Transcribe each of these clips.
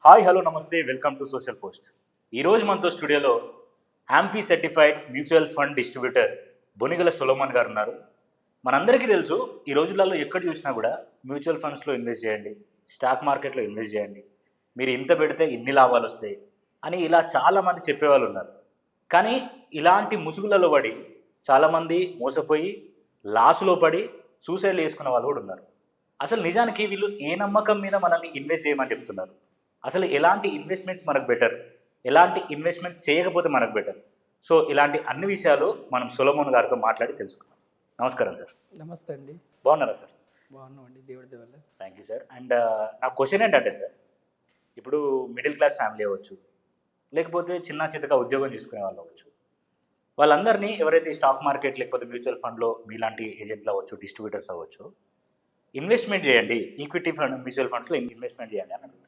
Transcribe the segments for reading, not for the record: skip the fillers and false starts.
Hi hello నమస్తే welcome to social post. ఈరోజు మనతో స్టూడియోలో amphi certified mutual fund distributor Bonigala Solomon గారు ఉన్నారు. మనందరికీ తెలుసు, ఈ రోజులలో ఎక్కడ చూసినా కూడా మ్యూచువల్ ఫండ్స్లో ఇన్వెస్ట్ చేయండి, స్టాక్ మార్కెట్లో ఇన్వెస్ట్ చేయండి, మీరు ఇంత పెడితే ఇన్ని లాభాలు వస్తాయి అని ఇలా చాలామంది చెప్పేవాళ్ళు ఉన్నారు. కానీ ఇలాంటి ముసుగులలో పడి చాలామంది మోసపోయి లాసులో పడి సూసైడ్ చేసుకున్న వాళ్ళు కూడా ఉన్నారు. అసలు నిజానికి వీళ్ళు ఏ నమ్మకం మీద మనల్ని ఇన్వెస్ట్ చేయమని చెప్తున్నారు? అసలు ఎలాంటి ఇన్వెస్ట్మెంట్స్ మనకు బెటర్, ఎలాంటి ఇన్వెస్ట్మెంట్ చేయకపోతే మనకు బెటర్? సో ఇలాంటి అన్ని విషయాలు మనం సొలోమన్ గారితో మాట్లాడి తెలుసుకుందాం. నమస్కారం సార్. నమస్తే అండి. బాగున్నారా సార్? బాగున్నామండి, దేవుడి దేవల్ల. Thank you sir. అండ్ నా క్వశ్చన్ ఏంటంటే సార్, ఇప్పుడు మిడిల్ క్లాస్ ఫ్యామిలీ అవ్వచ్చు, లేకపోతే చిన్న చితగా ఉద్యోగం చేసుకునే వాళ్ళు అవ్వచ్చు, వాళ్ళందరినీ ఎవరైతే స్టాక్ మార్కెట్ లేకపోతే మ్యూచువల్ ఫండ్లో మీలాంటి ఏజెంట్లు అవ్వచ్చు, డిస్ట్రిబ్యూటర్స్ అవ్వచ్చు, ఇన్వెస్ట్మెంట్ చేయండి, ఈక్విటీ ఫండ్ మ్యూచువల్ ఫండ్స్లో ఇన్వెస్ట్మెంట్ చేయండి అని అడుగుతున్నారు.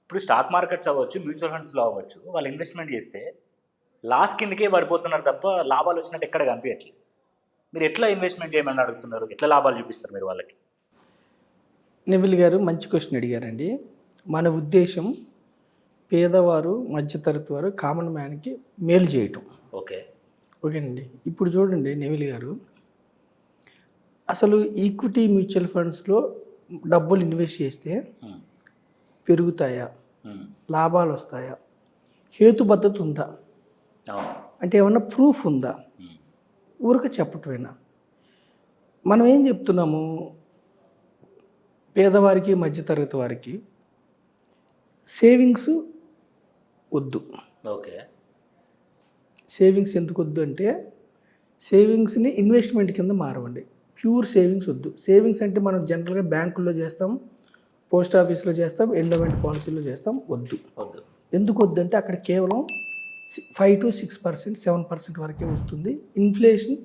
ఇప్పుడు స్టాక్ మార్కెట్స్ అవ్వచ్చు, మ్యూచువల్ ఫండ్స్లో అవ్వచ్చు, వాళ్ళు ఇన్వెస్ట్మెంట్ చేస్తే లాస్ కిందకే పడిపోతున్నారు తప్ప లాభాలు వచ్చినట్టు ఎక్కడ కనిపించట్లేదు. మీరు ఎట్లా ఇన్వెస్ట్మెంట్ చేయమని అడుగుతున్నారు? ఎట్లా లాభాలు చూపిస్తారు మీరు వాళ్ళకి? నెవిల్ గారు మంచి క్వశ్చన్ అడిగారండి. మన ఉద్దేశం పేదవారు, మధ్యతరగతి వారు, కామన్ మ్యాన్కి మేలు చేయటం. ఓకేనండి. ఇప్పుడు చూడండి నెవిల్ గారు, అసలు ఈక్విటీ మ్యూచువల్ ఫండ్స్లో డబ్బులు ఇన్వెస్ట్ చేస్తే పెరుగుతాయా, లాభాలు వస్తాయా, హేతుబద్ధత ఉందా అంటే ఏమన్నా ప్రూఫ్ ఉందా? ఊరిక చెప్పటమేనా? మనం ఏం చెప్తున్నాము, పేదవారికి, మధ్యతరగతి వారికి సేవింగ్స్ వద్దు. సేవింగ్స్ ఎందుకు వద్దు అంటే, సేవింగ్స్ని ఇన్వెస్ట్మెంట్ కింద మారవండి. ప్యూర్ సేవింగ్స్ వద్దు. సేవింగ్స్ అంటే మనం జనరల్గా బ్యాంకుల్లో చేస్తాం, పోస్ట్ ఆఫీస్లో చేస్తాం, ఎండోమెంట్ పాలసీలో చేస్తాం. వద్దు. ఎందుకు వద్దు అంటే అక్కడ కేవలం 5 to 6%, 7% వరకే వస్తుంది. ఇన్ఫ్లేషన్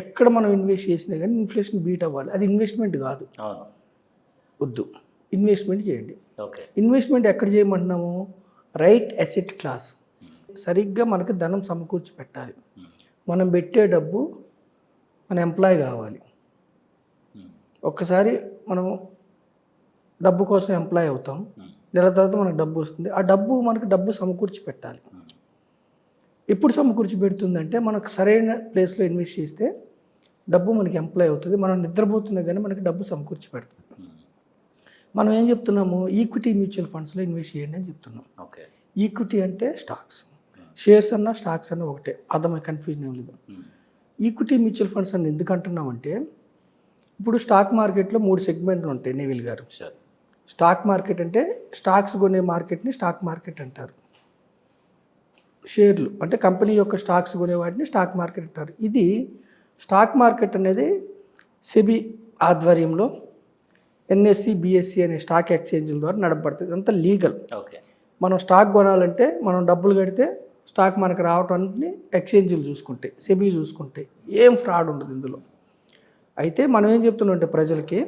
ఎక్కడ మనం ఇన్వెస్ట్ చేసినా కానీ ఇన్ఫ్లేషన్ బీట్ అవ్వాలి. అది ఇన్వెస్ట్మెంట్ కాదు. వద్దు. ఇన్వెస్ట్మెంట్ చేయండి. ఇన్వెస్ట్మెంట్ ఎక్కడ చేయమంటున్నాము? Right asset class. సరిగ్గా మనకి ధనం సమకూర్చి పెట్టాలి. మనం పెట్టే డబ్బు మన ఎంప్లాయ్ కావాలి. ఒక్కసారి మనం డబ్బు కోసం ఎంప్లాయ్ అవుతాం, నెల తర్వాత మనకు డబ్బు వస్తుంది. ఆ డబ్బు మనకు డబ్బు సమకూర్చి పెట్టాలి. ఎప్పుడు సమకూర్చి పెడుతుందంటే మనకు సరైన ప్లేస్లో ఇన్వెస్ట్ చేస్తే డబ్బు మనకి ఎంప్లాయ్ అవుతుంది. మనం నిద్రపోతున్నా కానీ మనకి డబ్బు సమకూర్చి పెడుతుంది. మనం ఏం చెప్తున్నాము? ఈక్విటీ మ్యూచువల్ ఫండ్స్లో ఇన్వెస్ట్ చేయండి అని చెప్తున్నాం. ఈక్విటీ అంటే స్టాక్స్, షేర్స్ అన్నా స్టాక్స్ అన్నా ఒకటే, అర్థమై కన్ఫ్యూజన్ ఏం లేదు. ఈక్విటీ మ్యూచువల్ ఫండ్స్ అని ఎందుకు అంటున్నామంటే, ఇప్పుడు స్టాక్ మార్కెట్లో 3 సెగ్మెంట్లు ఉంటాయి నెవిల్ గారు. స్టాక్ మార్కెట్ అంటే స్టాక్స్ కొనే మార్కెట్ని స్టాక్ మార్కెట్ అంటారు. షేర్లు అంటే కంపెనీ యొక్క స్టాక్స్ కొనే వాటిని స్టాక్ మార్కెట్ అంటారు. ఇది స్టాక్ మార్కెట్ అనేది సెబీ ఆధ్వర్యంలో ఎన్ఎస్సి, బిఎస్సి అనే స్టాక్ ఎక్స్చేంజ్ల ద్వారా నడపబడుతుంది. అంతా లీగల్. మనం స్టాక్ కొనాలంటే మనం డబ్బులు కడితే స్టాక్ మనకు రావటానికి ఎక్స్చేంజ్లు చూసుకుంటాయి, సెబీ చూసుకుంటాయి. ఏం ఫ్రాడ్ ఉండదు ఇందులో. అయితే మనం ఏం చెప్తున్నాం అంటే ప్రజలకి,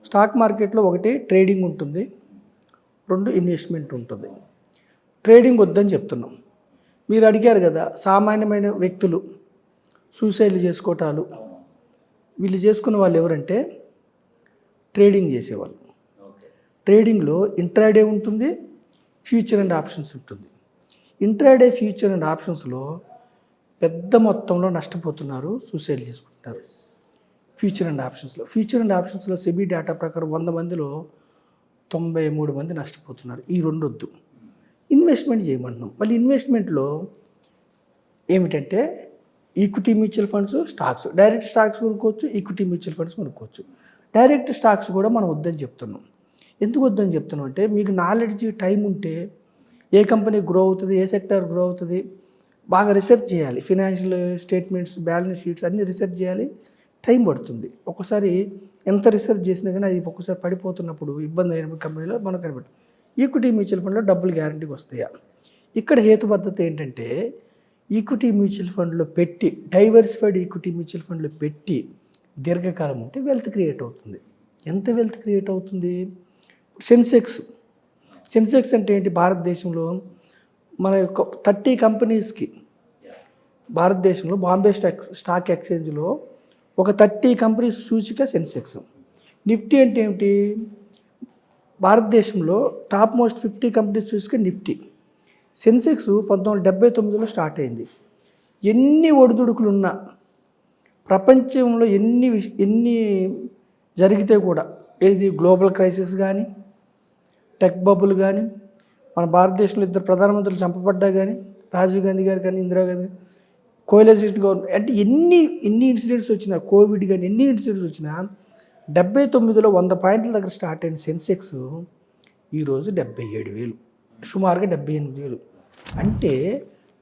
స్టాక్ మార్కెట్లో 1 ట్రేడింగ్ ఉంటుంది, 2 ఇన్వెస్ట్మెంట్ ఉంటుంది. ట్రేడింగ్ వద్దని చెప్తున్నాం. మీరు అడిగారు కదా, సామాన్యమైన వ్యక్తులు సూసైడ్లు చేసుకోవటాలు, వీళ్ళు చేసుకున్న వాళ్ళు ఎవరంటే ట్రేడింగ్ చేసేవాళ్ళు. ట్రేడింగ్లో ఇంట్రాడే ఉంటుంది, ఫ్యూచర్ అండ్ ఆప్షన్స్ ఉంటుంది. ఇంట్రాడే, ఫ్యూచర్ అండ్ ఆప్షన్స్లో పెద్ద మొత్తంలో నష్టపోతున్నారు, సూసైడ్ చేసుకుంటున్నారు. ఫ్యూచర్ అండ్ ఆప్షన్స్లో సెబీ డేటా ప్రకారం 100 మందిలో 93 మంది నష్టపోతున్నారు. ఈ 2 వద్దు. ఇన్వెస్ట్మెంట్ చేయమంటున్నాం. మళ్ళీ ఇన్వెస్ట్మెంట్లో ఏమిటంటే equity mutual funds, stocks, direct stocks కొనుక్కోవచ్చు, ఈక్విటీ మ్యూచువల్ ఫండ్స్ కొనుక్కోవచ్చు. డైరెక్ట్ స్టాక్స్ కూడా మనం వద్దని చెప్తున్నాం. ఎందుకు వద్దని చెప్తున్నాం అంటే, మీకు నాలెడ్జ్, టైం ఉంటే ఏ కంపెనీ గ్రో అవుతుంది, ఏ సెక్టర్ గ్రో అవుతుంది, బాగా రీసెర్చ్ చేయాలి. ఫినాన్షియల్ స్టేట్మెంట్స్, బ్యాలెన్స్ షీట్స్ అన్నీ రీసెర్చ్ చేయాలి. టైం పడుతుంది. ఒక్కోసారి ఎంత రీసెర్చ్ చేసినా కానీ అది ఒక్కోసారి పడిపోతున్నప్పుడు, ఇబ్బంది అయినప్పుడు కంపెనీలో మనకు కనిపెట్టు. ఈక్విటీ మ్యూచువల్ ఫండ్లో డబ్బులు గ్యారంటీకి వస్తాయా? ఇక్కడ హేతుబద్ధత ఏంటంటే, ఈక్విటీ మ్యూచువల్ ఫండ్లో పెట్టి, డైవర్సిఫైడ్ ఈక్విటీ మ్యూచువల్ ఫండ్లో పెట్టి దీర్ఘకాలం ఉంటే వెల్త్ క్రియేట్ అవుతుంది. ఎంత వెల్త్ క్రియేట్ అవుతుంది? సెన్సెక్స్ అంటే ఏంటి? భారతదేశంలో మన యొక్క 30 కంపెనీస్కి, భారతదేశంలో బాంబే స్టాక్ ఎక్స్చేంజ్లో ఒక 30 కంపెనీస్ సూచిక సెన్సెక్స్. నిఫ్టీ అంటే ఏమిటి? భారతదేశంలో టాప్ మోస్ట్ 50 కంపెనీస్ చూసుకే నిఫ్టీ. సెన్సెక్స్ 1979లో స్టార్ట్ అయింది. ఎన్ని ఒడిదుడుకులున్నా, ప్రపంచంలో ఎన్ని జరిగితే కూడా, ఏది గ్లోబల్ క్రైసిస్ కానీ, టెక్ బబుల్ కానీ, మన భారతదేశంలో 2 ప్రధానమంత్రులు చంపబడ్డా కానీ, రాజీవ్ గాంధీ గారు కానీ, ఇందిరాగాంధీ, కోయలైజేషన్ గవర్నమెంట్, అంటే ఎన్ని ఇన్సిడెంట్స్ వచ్చినా, కోవిడ్ కానీ ఎన్ని ఇన్సిడెంట్స్ వచ్చినా 79లో 100 పాయింట్ల దగ్గర స్టార్ట్ అయిన సెన్సెక్స్ ఈరోజు 77,000, సుమారుగా 78,000. అంటే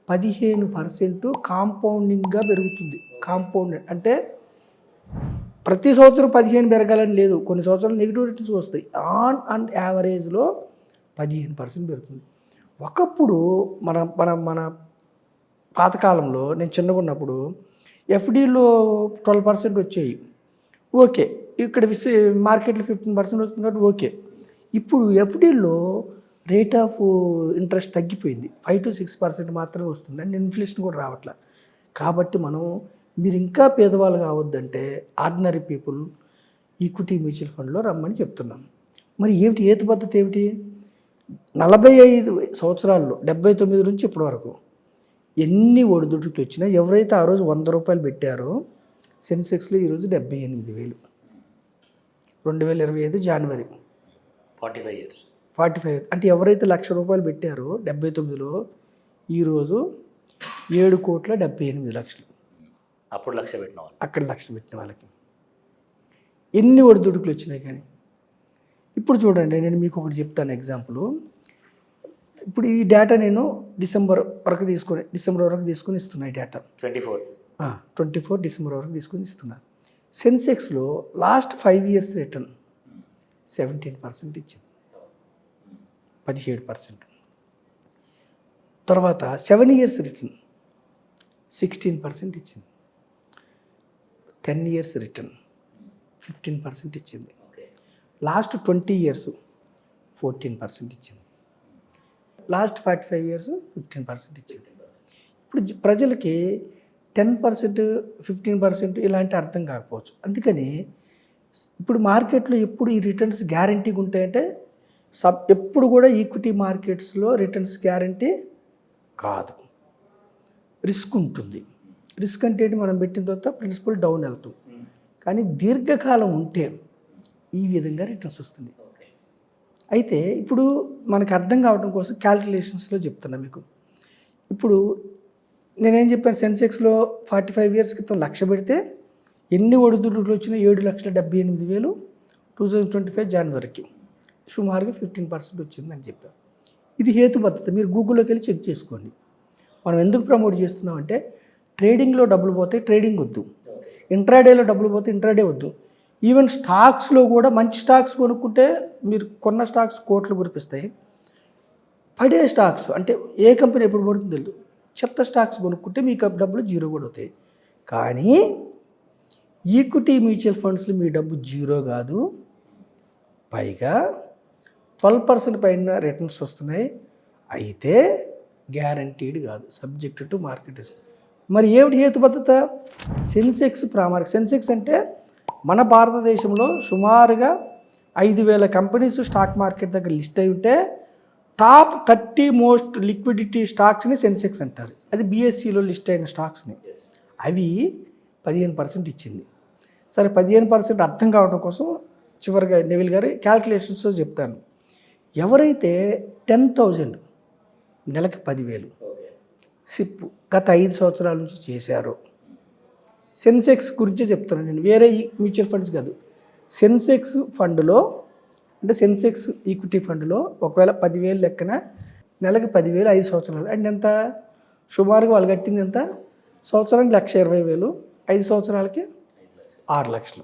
15% కాంపౌండింగ్గా పెరుగుతుంది. కాంపౌండ్ అంటే ప్రతి సంవత్సరం 15 పెరగాలని లేదు, కొన్ని సంవత్సరాలు నెగిటివ్ రిటర్న్స్ వస్తాయి. ఆన్ అండ్ యావరేజ్లో 15% పెరుగుతుంది. ఒకప్పుడు మన మన మన పాతకాలంలో, నేను చిన్నగా ఉన్నప్పుడు ఎఫ్డీలో 12% వచ్చాయి, ఓకే. ఇక్కడ మార్కెట్లో 15% వస్తుంది కాబట్టి ఓకే. ఇప్పుడు ఎఫ్డీలో రేట్ ఆఫ్ ఇంట్రెస్ట్ తగ్గిపోయింది, 5 to 6% మాత్రమే వస్తుంది, అండ్ ఇన్ఫ్లేషన్ కూడా రావట్లేదు. కాబట్టి మీరు ఇంకా పేదవాళ్ళు కావద్దంటే ఆర్డినరీ పీపుల్ ఈక్విటీ మ్యూచువల్ ఫండ్లో రమ్మని చెప్తున్నాం. మరి ఏది పద్ధతి ఏమిటి? 45 సంవత్సరాల్లో 79 నుంచి ఇప్పటి వరకు ఎన్ని ఒడిదుడుకులు వచ్చినా, ఎవరైతే ఆ రోజు 100 రూపాయలు పెట్టారో సెన్సెక్స్లో ఈరోజు 78,000. 2025 జనవరి, 45 years. 45. అంటే ఎవరైతే 1,00,000 రూపాయలు పెట్టారో 79లో, ఈరోజు 7,78,00,000. అప్పుడు 1,00,000 పెట్టిన వాళ్ళు, అక్కడ 1,00,000 పెట్టిన వాళ్ళకి ఎన్ని ఒడిదుడుకులు వచ్చినాయి. కానీ ఇప్పుడు చూడండి, నేను మీకు ఒకటి చెప్తాను ఎగ్జాంపుల్. ఇప్పుడు ఈ డేటా నేను డిసెంబర్ వరకు తీసుకొని ఇస్తున్నా. ఈ డేటా 24 డిసెంబర్ వరకు తీసుకొని ఇస్తున్నా. సెన్సెక్స్లో లాస్ట్ 5 years రిటర్న్ 17% ఇచ్చింది, 17%. తర్వాత 7 years రిటర్న్ 16% ఇచ్చింది. 10 years రిటర్న్ 15% ఇచ్చింది. లాస్ట్ 20 years 14% ఇచ్చింది. లాస్ట్ 45 years 15% ఇచ్చింది. ఇప్పుడు ప్రజలకి 10%, 15% ఇలాంటి అర్థం కాకపోవచ్చు. అందుకని ఇప్పుడు మార్కెట్లో ఎప్పుడు ఈ రిటర్న్స్ గ్యారంటీగా ఉంటాయంటే, ఎప్పుడు కూడా ఈక్విటీ మార్కెట్స్లో రిటర్న్స్ గ్యారంటీ కాదు, రిస్క్ ఉంటుంది. రిస్క్ అంటే ఏంటి? మనం పెట్టిన తర్వాత ప్రిన్సిపల్ డౌన్ వెళ్తాం. కానీ దీర్ఘకాలం ఉంటే ఈ విధంగా రిటర్న్స్ వస్తుంది. అయితే ఇప్పుడు మనకు అర్థం కావడం కోసం క్యాల్కులేషన్స్లో చెప్తున్నా మీకు. ఇప్పుడు నేనేం చెప్పాను, సెన్సెక్స్లో 45 years క్రితం 1,00,000 పెడితే ఎన్ని ఒడిదుడుకులు వచ్చినా 7,78,000 2025 జనవరికి, సుమారుగా 15% వచ్చిందని చెప్పాను. ఇది హేతుబద్ధత. మీరు గూగుల్లోకి వెళ్ళి చెక్ చేసుకోండి. మనం ఎందుకు ప్రమోట్ చేస్తున్నామంటే, ట్రేడింగ్లో డబ్బులు పోతే ట్రేడింగ్ వద్దు, ఇంట్రాడేలో డబ్బులు పోతే ఇంట్రాడే వద్దు. ఈవెన్ స్టాక్స్లో కూడా మంచి స్టాక్స్ కొనుక్కుంటే మీరు కొన్న స్టాక్స్ కోట్లు కురిపిస్తాయి. పడే స్టాక్స్ అంటే ఏ కంపెనీ ఎప్పుడు పడుతుందో తెలియదు, చెత్త స్టాక్స్ కొనుక్కుంటే మీకు డబ్బులు జీరో కూడా అవుతాయి. కానీ ఈక్విటీ మ్యూచువల్ ఫండ్స్లో మీ డబ్బు జీరో కాదు, పైగా 12% పైన రిటర్న్స్ వస్తున్నాయి. అయితే గ్యారంటీడ్ కాదు, సబ్జెక్ట్ టు మార్కెట్ రిస్క్. మరి ఏమిటి హేతుబద్ధత? సెన్సెక్స్ ప్రామాణిక. సెన్సెక్స్ అంటే మన భారతదేశంలో సుమారుగా 5,000 కంపెనీస్ స్టాక్ మార్కెట్ దగ్గర లిస్ట్ అయి ఉంటే, టాప్ 30 మోస్ట్ లిక్విడిటీ స్టాక్స్ని సెన్సెక్స్ అంటారు. అది బిఎస్సిలో లిస్ట్ అయిన స్టాక్స్ని. అవి 15% ఇచ్చింది. సరే, 15% అర్థం కావడం కోసం చివరిగా నెవిల్ గారి క్యాల్కులేషన్స్ చెప్తాను. ఎవరైతే 10,000 నెలకి 10,000 సిప్ గత 5 సంవత్సరాల నుంచి చేశారో, సెన్సెక్స్ గురించే చెప్తున్నాను నేను, వేరే మ్యూచువల్ ఫండ్స్ కాదు. సెన్సెక్స్ ఫండ్లో అంటే సెన్సెక్స్ ఈక్విటీ ఫండ్లో ఒకవేళ 10,000 లెక్కన నెలకి 10,000 5 సంవత్సరాలు అంటే ఎంత? సుమారుగా వాళ్ళు కట్టింది ఎంత? సంవత్సరానికి 1,20,000, 5 సంవత్సరాలకి 6,00,000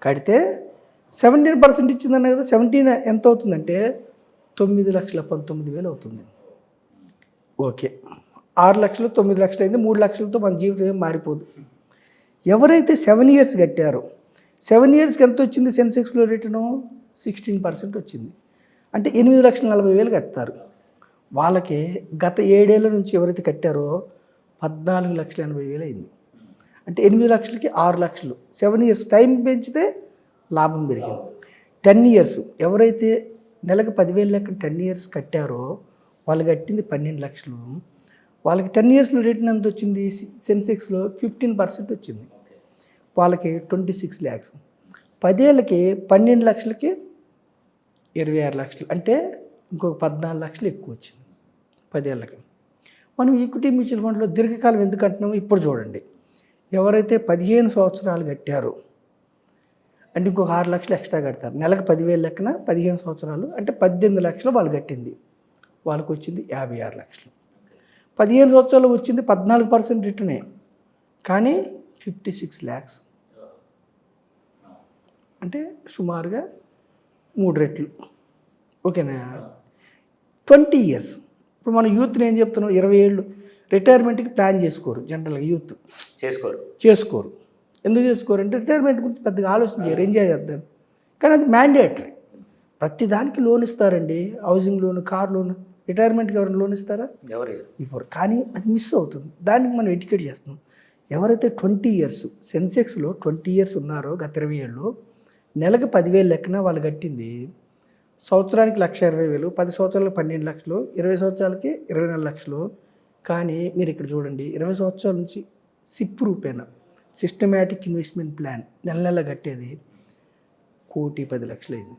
కడితే 17% ఇచ్చిందన్న కదా. 17 ఎంత అవుతుందంటే 9,19,000 అవుతుంది. ఓకే, 6,00,000 9,00,000 అయింది. 3,00,000తో మన జీవితం ఏం మారిపోదు. ఎవరైతే 7 years కట్టారో, 7 yearsకి ఎంత వచ్చింది సెన్సెక్స్లో రిటర్ను? 16% వచ్చింది. అంటే 8,40,000 కడతారు. వాళ్ళకి గత 7 ఏళ్ల నుంచి ఎవరైతే కట్టారో 14,80,000 అయింది. అంటే 8,00,000కి 6,00,000. 7 years టైం పెంచితే లాభం పెరిగింది. 10 ఇయర్స్ ఎవరైతే నెలకు 10,000 లెక్క 10 ఇయర్స్ కట్టారో వాళ్ళు కట్టింది 12 లక్షలు. వాళ్ళకి 10 ఇయర్స్లో రిటర్న్ ఎంత వచ్చింది? సెన్సెక్స్లో 15% వచ్చింది. వాళ్ళకి 26 ల్యాక్స్. 10 ఏళ్ళకి 12 లక్షలకి 26 లక్షలు, అంటే ఇంకొక 14 లక్షలు ఎక్కువ వచ్చింది 10 ఏళ్ళకి. మనం ఈక్విటీ మ్యూచువల్ ఫండ్లో దీర్ఘకాలం ఎందుకు అంటున్నామో ఇప్పుడు చూడండి. ఎవరైతే 15 సంవత్సరాలు కట్టారో అంటే ఇంకొక 6 లక్షలు ఎక్స్ట్రా కడతారు. నెలకు 10,000 లెక్కన 15 సంవత్సరాలు అంటే 18 లక్షలు వాళ్ళు కట్టింది. వాళ్ళకి వచ్చింది 56 లక్షలు. 15 సంవత్సరాలు వచ్చింది 14% రిటర్నే, కానీ 56 ల్యాక్స్, అంటే సుమారుగా 3 రెట్లు. ఓకేనా? 20 ఇయర్స్. ఇప్పుడు మన యూత్ని ఏం చెప్తున్నాం, 20 ఏళ్ళు రిటైర్మెంట్కి ప్లాన్ చేసుకోరు. జనరల్గా యూత్ చేసుకోరు. ఎందుకు చేసుకోరు అంటే రిటైర్మెంట్ గురించి పెద్దగా ఆలోచన చేయరు, ఎంజాయ్ చేద్దాం. కానీ అది మ్యాండేటరీ. ప్రతి దానికి లోన్ ఇస్తారండి. Housing loan, car loan. రిటైర్మెంట్కి ఎవరైనా లోన్ ఇస్తారా? ఇవ్వరు. కానీ అది మిస్ అవుతుంది. దానికి మనం ఎడ్యుకేట్ చేస్తున్నాం. ఎవరైతే 20 ఇయర్స్ సెన్సెక్స్లో 20 ఇయర్స్ ఉన్నారో గత 20 ఏళ్ళు, నెలకు 10,000 లెక్కన వాళ్ళు కట్టింది సంవత్సరానికి 1,20,000, 10 సంవత్సరాలకు 12 లక్షలు, 20 సంవత్సరాలకి 24 లక్షలు. కానీ మీరు ఇక్కడ చూడండి, 20 సంవత్సరాల నుంచి సిప్ రూపేనా సిస్టమేటిక్ ఇన్వెస్ట్మెంట్ ప్లాన్ నెల నెల కట్టేది 1,10,00,000 అయింది.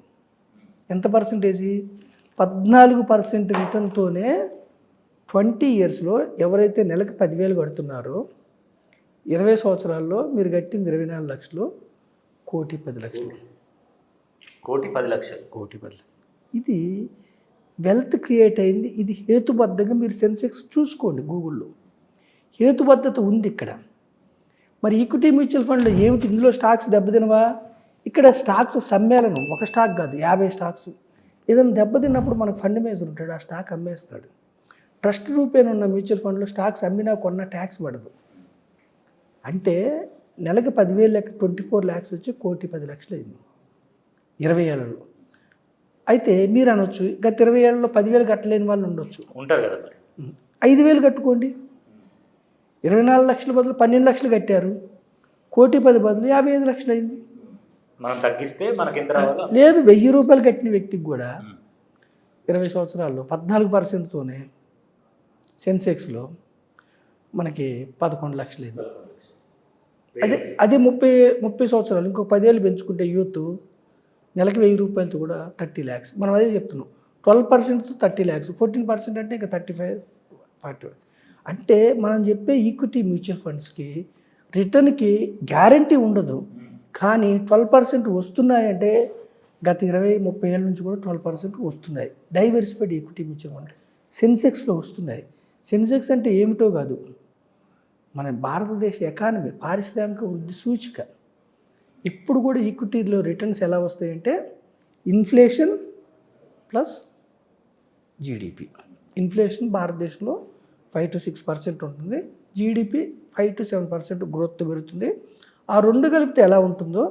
ఎంత పర్సంటేజీ? 14% రిటర్న్తోనే 20 ఇయర్స్లో ఎవరైతే నెలకు 10,000 కడుతున్నారో 20 సంవత్సరాల్లో మీరు కట్టింది 24 లక్షలు, 1,10,00,000. 1,10,00,000. ఇది వెల్త్ క్రియేట్ అయింది. ఇది హేతుబద్ధంగా మీరు సెన్సెక్స్ చూసుకోండి గూగుల్లో, హేతుబద్ధత ఉంది ఇక్కడ. మరి ఈక్విటీ మ్యూచువల్ ఫండ్లో ఏమిటి? ఇందులో స్టాక్స్ దెబ్బతినవా? ఇక్కడ స్టాక్స్ సమ్మేళనం, ఒక స్టాక్ కాదు 50 స్టాక్స్. ఏదైనా దెబ్బతిన్నప్పుడు మనకు ఫండ్ మేనేజర్ ఉంటాడు, ఆ స్టాక్ అమ్మేస్తాడు. ట్రస్ట్ రూపేణ ఉన్న మ్యూచువల్ ఫండ్లో స్టాక్స్ అమ్మినా కొన్న ట్యాక్స్ పడదు. అంటే నెలకు 10,000 లెక్క 24 ల్యాక్స్ వచ్చి 1,10,00,000 అయింది 20 ఏళ్ళలో. అయితే మీరు అనొచ్చు, గత 20 ఏళ్ళలో 10,000 కట్టలేని వాళ్ళు ఉంటారు కదా, మరి 5,000 కట్టుకోండి. 24 లక్షల బదులు 12 లక్షలు కట్టారు, 1,10,00,000 బదులు 55 లక్షలు అయింది. మనం తగ్గిస్తే మనకి ఎంత రావాలో. లేదు, 1,000 రూపాయలు కట్టిన వ్యక్తికి కూడా 20 సంవత్సరాల్లో 14%తోనే సెన్సెక్స్లో మనకి 11 లక్షలు అయింది. అదే 30 సంవత్సరాలు ఇంకో 10 ఏళ్ళు పెంచుకుంటే యూత్ నెలకి 1,000 రూపాయలతో కూడా 30 ల్యాక్స్. మనం అదే చెప్తున్నాం, 12%తో 30 ల్యాక్స్, 14% అంటే ఇంకా 35, 40. అంటే మనం చెప్పే ఈక్విటీ మ్యూచువల్ ఫండ్స్కి రిటర్న్కి గ్యారంటీ ఉండదు, కానీ 12% వస్తున్నాయంటే గత 20-30 ఏళ్ళ నుంచి కూడా 12% వస్తున్నాయి. డైవర్సిఫైడ్ ఈక్విటీ మ్యూచువల్ ఫండ్ సెన్సెక్స్లో వస్తున్నాయి. సెన్సెక్స్ అంటే ఏమిటో కాదు, మన భారతదేశ ఎకానమీ, పారిశ్రామిక వృద్ధి సూచిక. ఇప్పుడు కూడా ఈక్విటీలో రిటర్న్స్ ఎలా వస్తాయంటే ఇన్ఫ్లేషన్ ప్లస్ జీడిపి. ఇన్ఫ్లేషన్ భారతదేశంలో 5 to 6% ఉంటుంది, జీడిపి 5 to 7% గ్రోత్ పెరుగుతుంది. ఆ రెండు కలిపితే ఎలా ఉంటుందో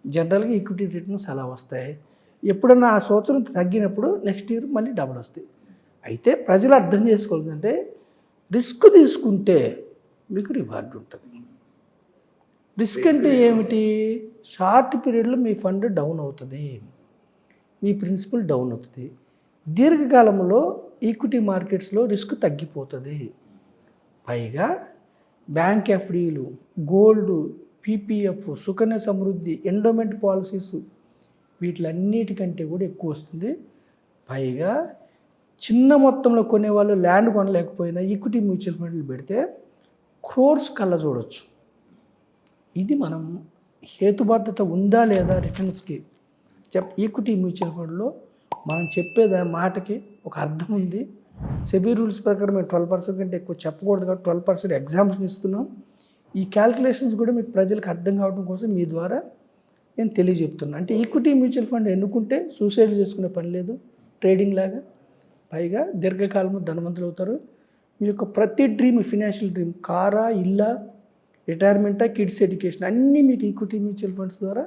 జనరల్గా ఈక్విటీ రిటర్న్స్ అలా వస్తాయి. ఎప్పుడన్నా ఆ సంవత్సరం తగ్గినప్పుడు నెక్స్ట్ ఇయర్ మళ్ళీ డబుల్ వస్తాయి. అయితే ప్రజలు అర్థం చేసుకోవాలంటే రిస్క్ తీసుకుంటే మీకు రివార్డ్ ఉంటుంది. రిస్క్ అంటే ఏమిటి? షార్ట్ పీరియడ్లో మీ ఫండ్ డౌన్ అవుతుంది, మీ ప్రిన్సిపల్ డౌన్ అవుతుంది. దీర్ఘకాలంలో ఈక్విటీ మార్కెట్స్లో రిస్క్ తగ్గిపోతుంది. పైగా bank ఎఫ్డీలు, gold, PPF, Sukanya Samriddhi, endowment policies వీటిలన్నిటికంటే కూడా ఎక్కువ వస్తుంది. పైగా చిన్న మొత్తంలో కొనేవాళ్ళు ల్యాండ్ కొనలేకపోయినా ఈక్విటీ మ్యూచువల్ ఫండ్లు పెడితే క్రోర్స్ కళ్ళ చూడవచ్చు. ఇది మనం హేతుబద్ధత ఉందా లేదా రిటర్న్స్కి ఈక్విటీ మ్యూచువల్ ఫండ్లో మనం చెప్పేది మాటకి ఒక అర్థం ఉంది. సెబీ రూల్స్ ప్రకారం మేము 12% కంటే ఎక్కువ చెప్పకూడదు కాబట్టి 12% ఎగ్జామ్షన్ ఇస్తున్నాం. ఈ క్యాల్కులేషన్స్ కూడా మీకు ప్రజలకు అర్థం కావడం కోసం మీ ద్వారా నేను తెలియజెప్తున్నాను. అంటే ఈక్విటీ మ్యూచువల్ ఫండ్ ఎన్నుకుంటే సూసైడ్ చేసుకునే పని లేదు, ట్రేడింగ్ లాగా. పైగా దీర్ఘకాలంలో ధనవంతులు అవుతారు. మీ యొక్క ప్రతి డ్రీమ్, ఫినాన్షియల్ డ్రీమ్, కారా, ఇల్లా, రిటైర్మెంటా, కిడ్స్ ఎడ్యుకేషన్ అన్నీ మీకు ఈక్విటీ మ్యూచువల్ ఫండ్స్ ద్వారా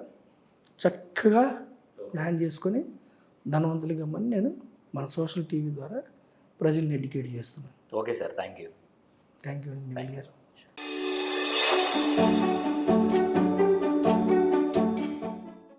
చక్కగా ప్లాన్ చేసుకొని ధనవంతులు గమ్మని నేను మన సోషల్ టీవీ ద్వారా ప్రజల్ని ఎడ్యుకేట్ చేస్తున్నాను. ఓకే సార్, థ్యాంక్ యూ అండి.